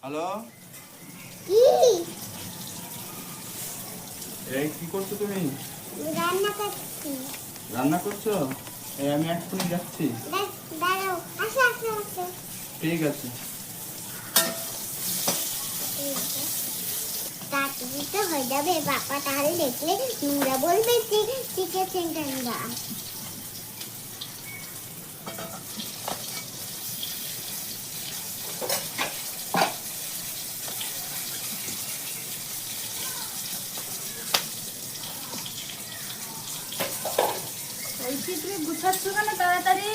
Hello, কি এই কি করছো তুমি? রান্না করছি? রান্না করছো? এই আমি এক্ষুনি যাচ্ছি। দাঁড়াও, আসো আসো আসো। ঠিক আছে। তাড়াতাড়ি তো হয়ে যাবে, বাবা তাহলে দেখলে নোংরা বলবে যে শিখেছেন নোংরা। বলছি তুমি গুছাচ্ছ কেন তাড়াতাড়ি?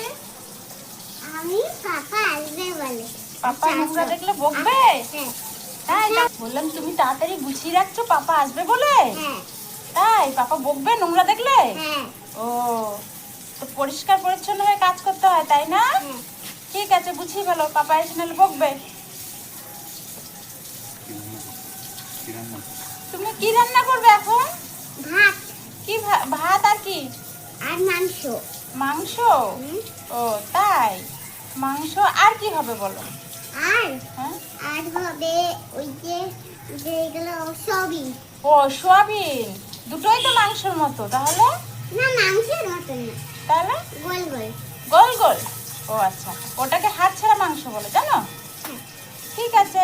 আমি পাপা আসবে বলে। পাপা আচ্ছা, নোংরা আসো। দেখলে বকবে? হ্যাঁ তাই বললাম তুমি তাড়াতাড়ি গুছিয়ে রাখছো পাপা আসবে বলে? হ্যাঁ তাই পাপা বকবে নোংরা দেখলে? হ্যাঁ ও, তো পরিষ্কার পরিচ্ছন্ন হয়ে কাজ করতে হয় তাই না? হ্যাঁ। ঠিক আছে, গুছিয়ে ফেলো, পাপা এসে নাহলে বকবে। কি রান্না? তুমি কি রান্না করবে এখন? ভাত কি ভাত আর কি? আর মাংস। মাংস? হুম, ও তাই, মাংস আর কি হবে বলো? আর হ্যাঁ, আর হবে ওই যে যেগুলো সবই। ও সোয়াবিন, দুটোই তো মাংসের মতো তাহলে? না, মাংসের মতন না, তাহলে গোল গোল। গোল গোল? ও আচ্ছা, ওটাকে হাড় ছাড়া মাংস বলে জানো? হ্যাঁ। ঠিক আছে,